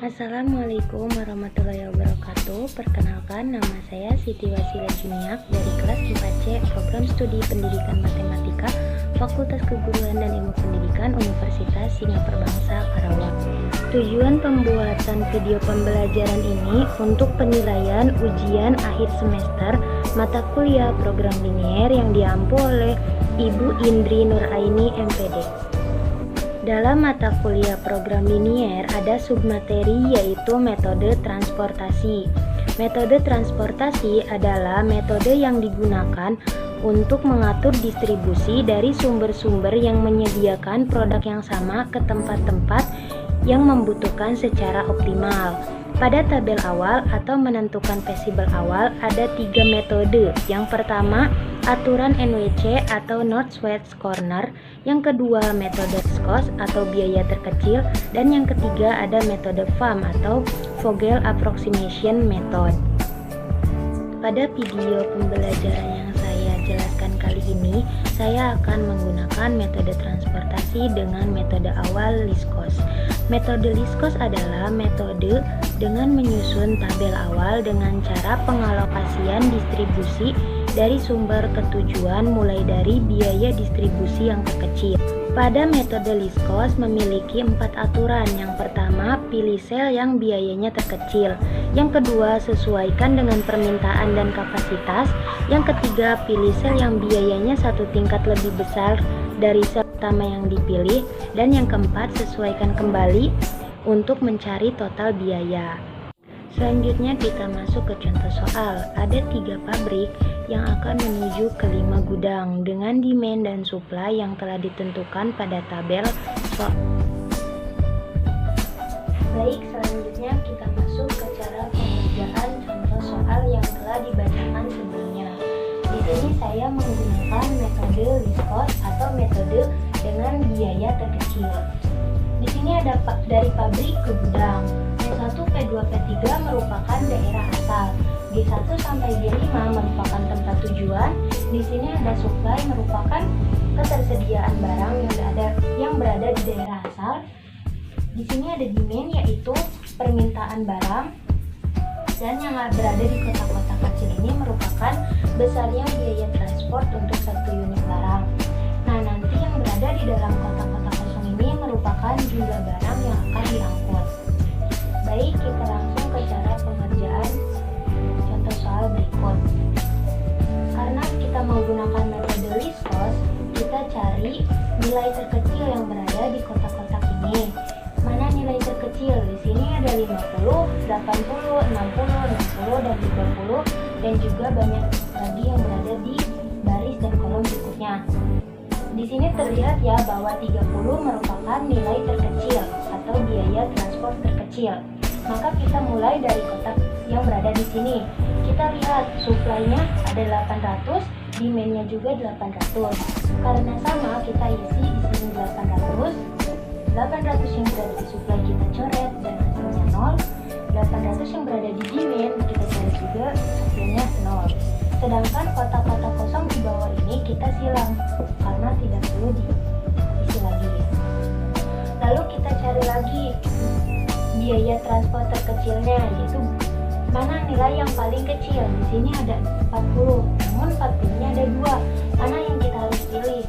Assalamualaikum warahmatullahi wabarakatuh. Perkenalkan, nama saya Siti Wasila Juniak dari kelas 4C Program Studi Pendidikan Matematika Fakultas Keguruan dan Ilmu Pendidikan Universitas Singapura Bangsa Karawang. Tujuan pembuatan video pembelajaran ini untuk penilaian ujian akhir semester mata kuliah program linier yang diampu oleh Ibu Indri Nuraini MPD. Dalam mata kuliah program linier ada submateri yaitu metode transportasi. Metode transportasi adalah metode yang digunakan untuk mengatur distribusi dari sumber-sumber yang menyediakan produk yang sama ke tempat-tempat yang membutuhkan secara optimal. Pada tabel awal atau menentukan vesibel awal ada 3 metode. Yang pertama, aturan NWC atau Northwest Corner. Yang kedua, metode SCOS atau biaya terkecil. Dan yang ketiga ada metode FAM atau Vogel Approximation Method. Pada video pembelajaran yang saya jelaskan kali ini, saya akan menggunakan metode transportasi dengan metode awal LISCOS. Metode LISCOS adalah metode dengan menyusun tabel awal dengan cara pengalokasian distribusi dari sumber ke tujuan mulai dari biaya distribusi yang terkecil. Pada metode LISCOS memiliki 4 aturan. Yang pertama, pilih sel yang biayanya terkecil. Yang kedua, sesuaikan dengan permintaan dan kapasitas. Yang ketiga, pilih sel yang biayanya satu tingkat lebih besar dari sel utama yang dipilih. Dan yang keempat, sesuaikan kembali untuk mencari total biaya. Selanjutnya kita masuk ke contoh soal. Ada 3 pabrik yang akan menuju ke 5 gudang dengan demand dan supply yang telah ditentukan pada tabel soal. Baik, selanjutnya kita masuk ke cara pengerjaan contoh soal yang telah dibacakan sebelumnya. Di sini saya menggunakan metode LISCOS atau metode dengan biaya terkecil. Di sini ada dari pabrik ke gudang. P1, P2, P3 merupakan daerah asal. G1 sampai G5 merupakan tempat tujuan. Di sini ada supply merupakan ketersediaan barang yang berada di daerah asal. Di sini ada demand yaitu permintaan barang. Dan yang berada di kota-kota kecil ini merupakan besarnya biaya transport untuk satu unit barang. Nah, nanti yang berada di dalam kota-kota kosong ini merupakan jumlah barang yang akan diangkut. Baik, kita langsung ke cara pengerjaan contoh soal berikut. Karena kita menggunakan metode LISCOS, kita cari nilai terkecil yang berada di kotak-kotak ini. Mana nilai terkecil? Di sini ada 50, 80, 60, 60, dan 30, dan juga banyak lagi yang berada di baris dan kolom berikutnya. Di sini terlihat ya bahwa 30 merupakan nilai terkecil atau biaya transport terkecil. Maka kita mulai dari kotak yang berada di sini. Kita lihat supply-nya ada 800, demand-nya juga 800. Karena sama, kita isi di sini 800. 800 yang berada di supply kita coret dan hasilnya 0. 800 yang berada di demand kita coret juga, hasilnya 0. Sedangkan kotak-kotak kosong di bawah ini kita silang karena tidak perlu diisi lagi. Lalu kita cari lagi biaya transport terkecilnya, yaitu mana nilai yang paling kecil. Di sini ada 40, namun 40-nya ada 2. Mana yang kita harus pilih?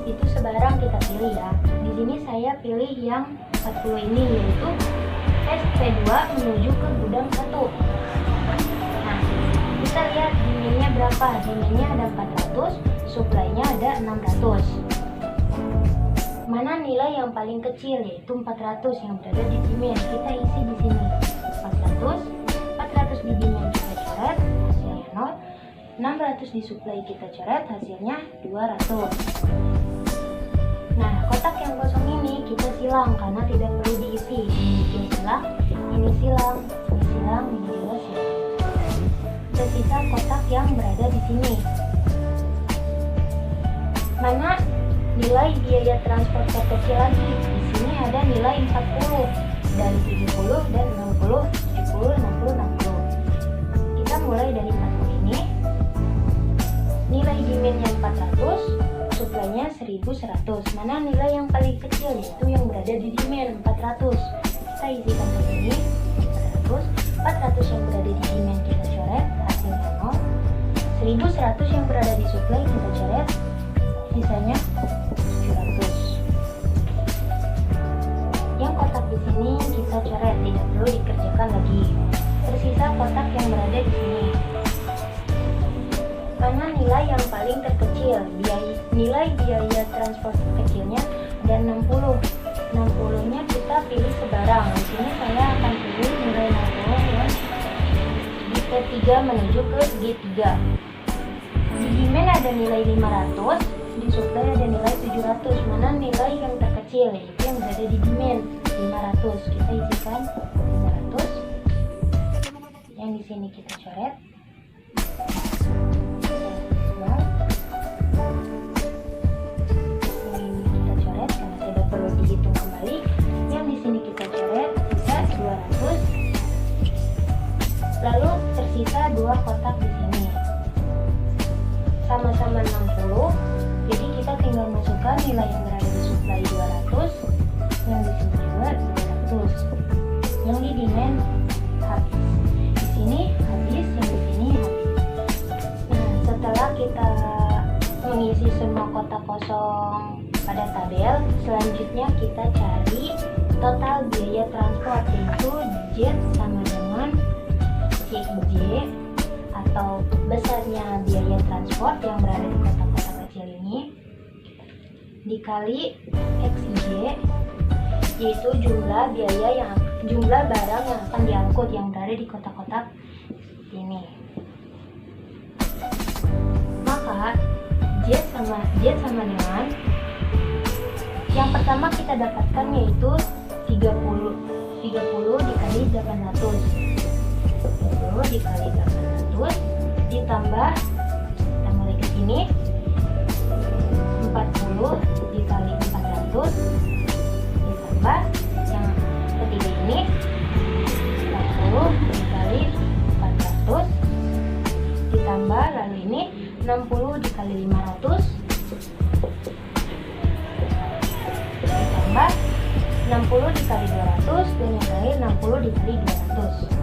Itu sebarang kita pilih ya. Di sini saya pilih yang 40 ini, yaitu SP2 menuju ke gudang 1. Nah, kita lihat demand-nya berapa. Demand-nya ada 400, supply-nya ada 600. Mana nilai yang paling kecil, yaitu 400 yang berada di demand. Kita isi di sini 400 di demand kita coret, hasilnya 0. 600 di supply kita coret, hasilnya 200. Nah, kotak yang kosong ini kita silang karena tidak perlu diisi. Ini silang, ini silang, ini silang, ini juga silang. Tersisa kotak yang berada di sini. Mana nilai biaya transport terkecil lagi? Di sini ada nilai 40 dari 70 dan 60, 70, 60, 60. Kita mulai dari 40 ini. Nilai demand-nya 400, supply-nya 1100. Mana nilai yang paling kecil, yaitu yang berada di demand 400. Kita isikan saja yang berada di demand kita coret, hasilnya 0. 1.100 yang berada di supply kita coret, sisanya 700. Yang kotak di sini kita coret, tidak perlu dikerjakan lagi. Tersisa kotak yang berada di sini. Mana nilai yang paling terkecil? Nilai biaya transport kecilnya ada 60. 60-nya kita pilih sebarang. Di sini saya akan pilih nilai 60 yang di P3 menuju ke G3. Di demand ada nilai 500, di supply ada nilai 700. Mana nilai yang terkecil? Yaitu yang berada di demand 500. Kita isikan 500. Yang di sini kita coret. Lalu tersisa 2 kotak di sini. Sama-sama 60. Jadi kita tinggal masukkan nilai yang berada di supply 200, yang di sini juga 200. Yang di demand habis. Di sini habis, yang di sini habis. Nah, setelah kita mengisi semua kotak kosong pada tabel, selanjutnya kita cari total biaya transport, yaitu Z sama dengan CIJ atau besarnya biaya transport yang berada di kotak-kotak kecil ini dikali XIJ, yaitu jumlah barang yang akan diangkut yang berada di kotak-kotak ini. Maka Z sama dengan yang pertama kita dapatkan yaitu 30 dikali 800. Dikali 800 ditambah, kita mulai ke sini, 40 dikali 400 ditambah yang ketiga ini 40 dikali 400 ditambah, lalu ini 60 dikali 500 ditambah 60 dikali 200 dan yang terakhir 60 dikali 200.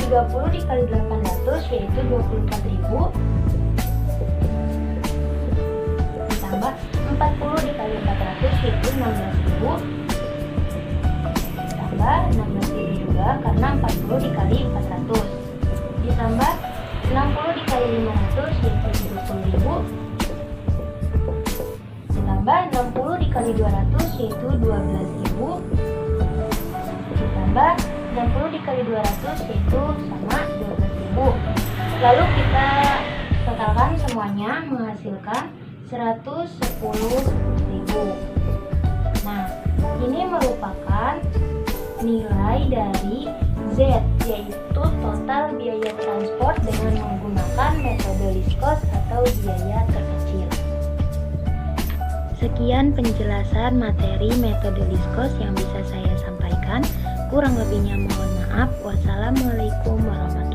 30 dikali 800 yaitu 24.000 ditambah 40 dikali 400 yaitu 16.000 ditambah 16.000 juga karena 40 dikali 400 ditambah 60 dikali 500 yaitu 70.000 ditambah 60 dikali 200 yaitu 12.000 ditambah 60 dikali 200 yaitu sama 12.000. Lalu kita totalkan semuanya menghasilkan 110.000. Nah, ini merupakan nilai dari Z, yaitu total biaya transport dengan menggunakan metode least cost atau biaya terkecil. Sekian penjelasan materi metode least cost yang bisa saya sampaikan. Kurang lebihnya mohon maaf. Wassalamualaikum warahmatullahi wabarakatuh.